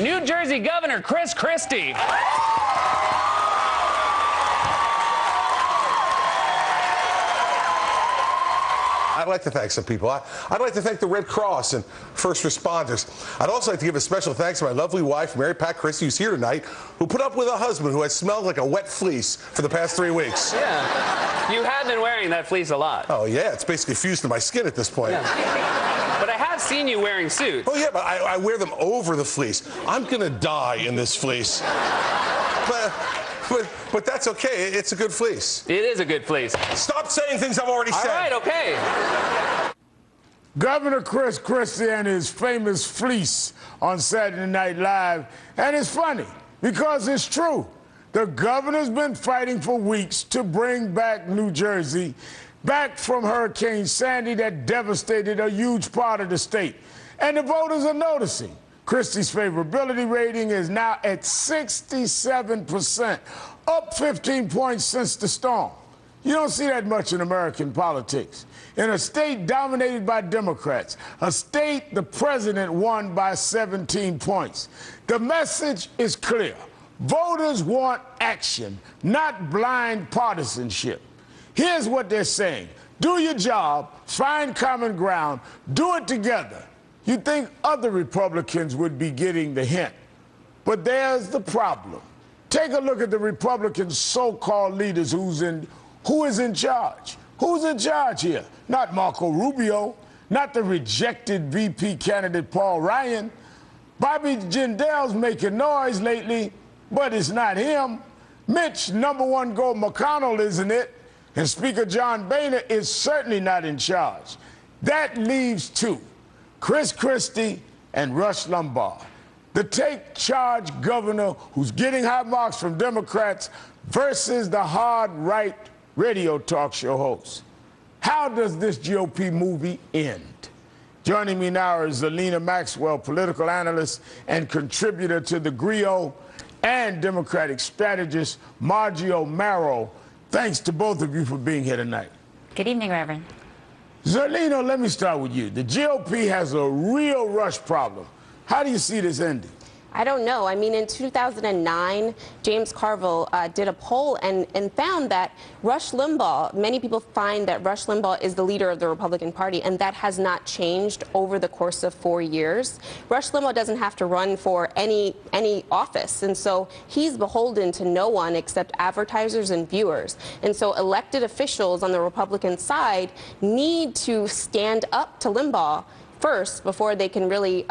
New Jersey Governor Chris Christie. I'd like to thank some people. I'd like to thank the Red Cross and first responders. I'd also like to give a special thanks to my lovely wife, Mary Pat Christie, who's here tonight, who put up with a husband who has smelled like a wet fleece for the past 3 weeks. Yeah. You have been wearing that fleece a lot. Oh, yeah. It's basically fused to my skin at this point. Yeah. But I have seen you wearing suits. Oh, yeah, but I wear them over the fleece. I'm going to die in this fleece. But that's okay. It's a good fleece. It is a good fleece. Stop saying things I've already said. All right, okay. Governor Chris Christie and his famous fleece on Saturday Night Live. And it's funny because it's true. The governor's been fighting for weeks to bring back New Jersey, back from Hurricane Sandy that devastated a huge part of the state. And the voters are noticing. Christie's favorability rating is now at 67%, up 15 points since the storm. You don't see that much in American politics. In a state dominated by Democrats, a state the president won by 17 points. The message is clear. Voters want action, not blind partisanship. Here's what they're saying. Do your job, find common ground, do it together. You'd think other Republicans would be getting the hint. But there's the problem. Take a look at the Republican so-called leaders who is in charge. Who's in charge here? Not Marco Rubio, not the rejected VP candidate Paul Ryan. Bobby Jindal's making noise lately, but it's not him. Mitch, #1 goal McConnell, isn't it? And Speaker John Boehner is certainly not in charge. That leaves two. Chris Christie and Rush Limbaugh, the take-charge governor who's getting high marks from Democrats versus the hard-right radio talk show host. How does this GOP movie end? Joining me now is Zerlina Maxwell, political analyst and contributor to the Griot, and Democratic strategist Margie O'Mara. Thanks to both of you for being here tonight. Good evening, Reverend. Zerlina, let me start with you. The GOP has a real Rush problem. How do you see this ending? I don't know. I mean, in 2009, James Carville did a poll and found that Rush Limbaugh, many people find that Rush Limbaugh is the leader of the Republican Party, and that has not changed over the course of 4 years. Rush Limbaugh doesn't have to run for any office, and so he's beholden to no one except advertisers and viewers. And so elected officials on the Republican side need to stand up to Limbaugh first before they can really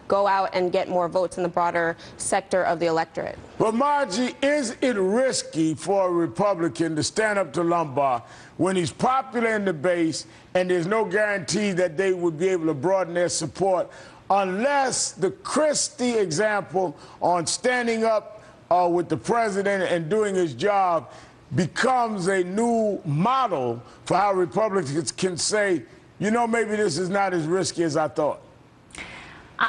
go out and get more votes in the broader sector of the electorate. Well, Margie, is it risky for a Republican to stand up to Limbaugh when he's popular in the base and there's no guarantee that they would be able to broaden their support unless the Christie example on standing up with the president and doing his job becomes a new model for how Republicans can say, you know, maybe this is not as risky as I thought?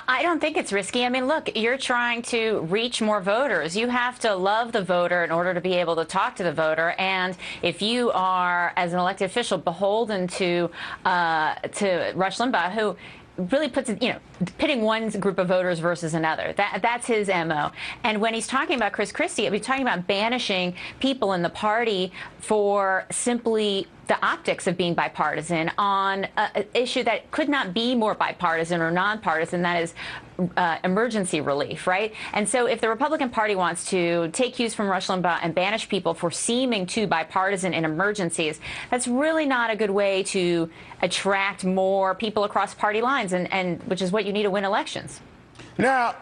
I don't think it's risky. I mean, look, you're trying to reach more voters. You have to love the voter in order to be able to talk to the voter. And if you are, as an elected official, beholden to Rush Limbaugh, who really puts it, you know, pitting one group of voters versus another. That's his MO. And when he's talking about Chris Christie, he's talking about banishing people in the party for simply the optics of being bipartisan on an issue that could not be more bipartisan or nonpartisan, that is emergency relief, right? And so if the Republican Party wants to take cues from Rush Limbaugh and banish people for seeming too bipartisan in emergencies, that's really not a good way to attract more people across party lines, and which is what you need to win elections. Now,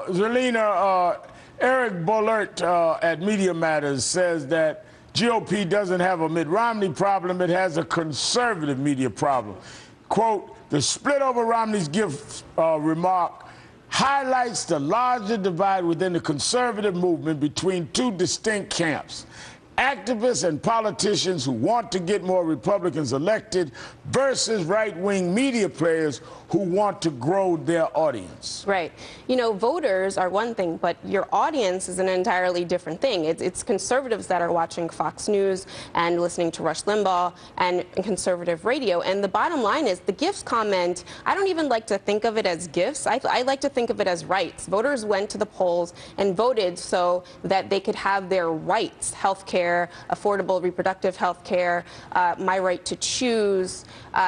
Zerlina, Eric Boehlert at Media Matters says that GOP doesn't have a Mitt Romney problem, it has a conservative media problem. Quote, the split over Romney's gift remark highlights the larger divide within the conservative movement between two distinct camps. activists and politicians who want to get more Republicans elected versus right-wing media players who want to grow their audience. Right. You know, voters are one thing, but your audience is an entirely different thing. It's conservatives that are watching Fox News and listening to Rush Limbaugh and conservative radio. And the bottom line is the gifts comment, I don't even like to think of it as gifts. I like to think of it as rights. Voters went to the polls and voted so that they could have their rights, health care, affordable reproductive health care, my right to choose,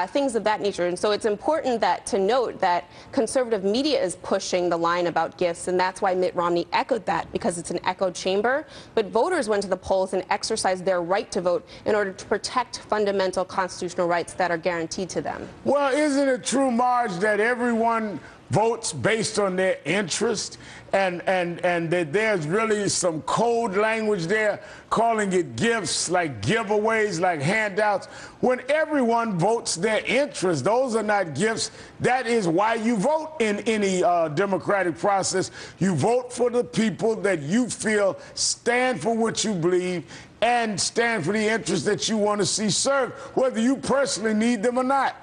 things of that nature. And so it's important to note that conservative media is pushing the line about gifts, and that's why Mitt Romney echoed that, because it's an echo chamber. But voters went to the polls and exercised their right to vote in order to protect fundamental constitutional rights that are guaranteed to them. Well, isn't it true, Marge, that everyone votes based on their interest, and that there's really some code language there calling it gifts, like giveaways, like handouts, when everyone votes their interest? Those are not gifts. That is why you vote in any democratic process. You vote for the people that you feel stand for what you believe and stand for the interests that you want to see served, whether you personally need them or not.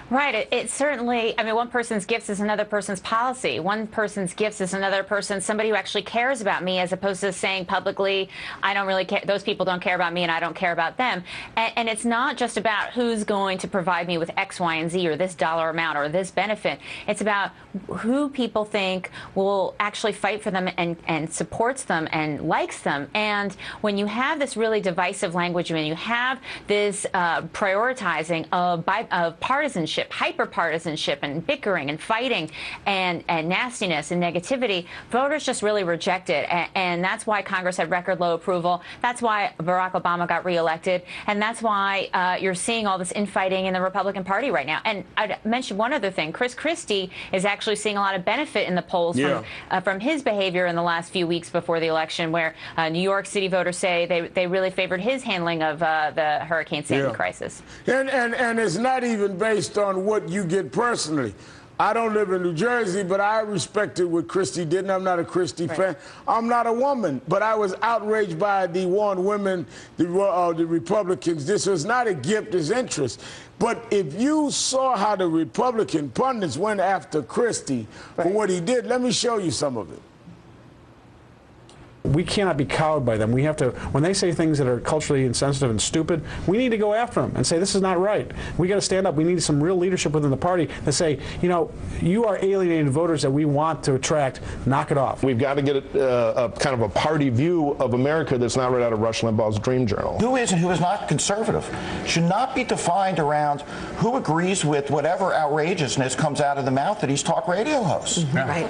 Right. It certainly, I mean, one person's gifts is another person's policy. One person's gifts is another person, somebody who actually cares about me, as opposed to saying publicly, I don't really care, those people don't care about me and I don't care about them. And it's not just about who's going to provide me with X, Y, and Z, or this dollar amount or this benefit. It's about who people think will actually fight for them and supports them and likes them. And when you have this really divisive language, when you have this prioritizing of partisanship, hyper-partisanship, and bickering and fighting and nastiness and negativity, voters just really reject it. And that's why Congress had record low approval. That's why Barack Obama got reelected. And that's why you're seeing all this infighting in the Republican Party right now. And I'd mention one other thing. Chris Christie is actually seeing a lot of benefit in the polls from his behavior in the last few weeks before the election, where New York City voters say they really favored his handling of the Hurricane Sandy crisis. And it's not even based on what you get personally. I don't live in New Jersey, but I respected what Christie did, and I'm not a Christie fan. I'm not a woman, but I was outraged by the Warren women, the Republicans. This was not a gift, it's interest. But if you saw how the Republican pundits went after Christie for what he did, let me show you some of it. We cannot be cowed by them. We have to, when they say things that are culturally insensitive and stupid, we need to go after them and say, this is not right. We got to stand up. We need some real leadership within the party that say, you know, you are alienating voters that we want to attract. Knock it off. We've got to get a kind of a party view of America that's not right out of Rush Limbaugh's dream journal. Who is and who is not conservative should not be defined around who agrees with whatever outrageousness comes out of the mouth of these talk radio hosts. Right.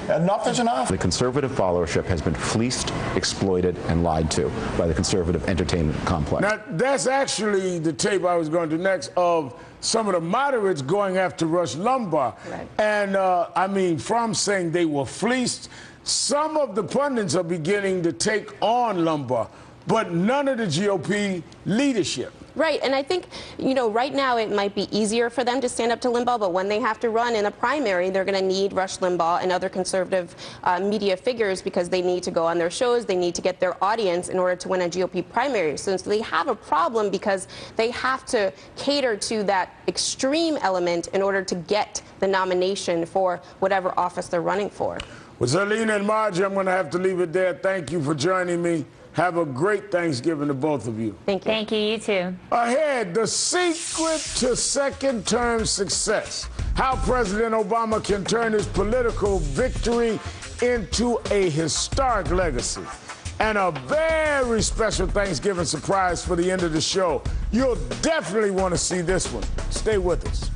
Enough is enough. The conservative followership has been fleeced, exploited, and lied to by the conservative entertainment complex. Now, that's actually the tape I was going to next of some of the moderates going after Rush Limbaugh. Right. And, I mean, from saying they were fleeced, some of the pundits are beginning to take on Limbaugh, but none of the GOP leadership. Right, and I think, you know, right now it might be easier for them to stand up to Limbaugh, but when they have to run in a primary, they're going to need Rush Limbaugh and other conservative media figures, because they need to go on their shows, they need to get their audience in order to win a GOP primary. So they have a problem because they have to cater to that extreme element in order to get the nomination for whatever office they're running for. Well, Zerlina and Margie, I'm going to have to leave it there. Thank you for joining me. Have a great Thanksgiving to both of you. Thank you. Thank you. You too. Ahead, the secret to second-term success. How President Obama can turn his political victory into a historic legacy. And a very special Thanksgiving surprise for the end of the show. You'll definitely want to see this one. Stay with us.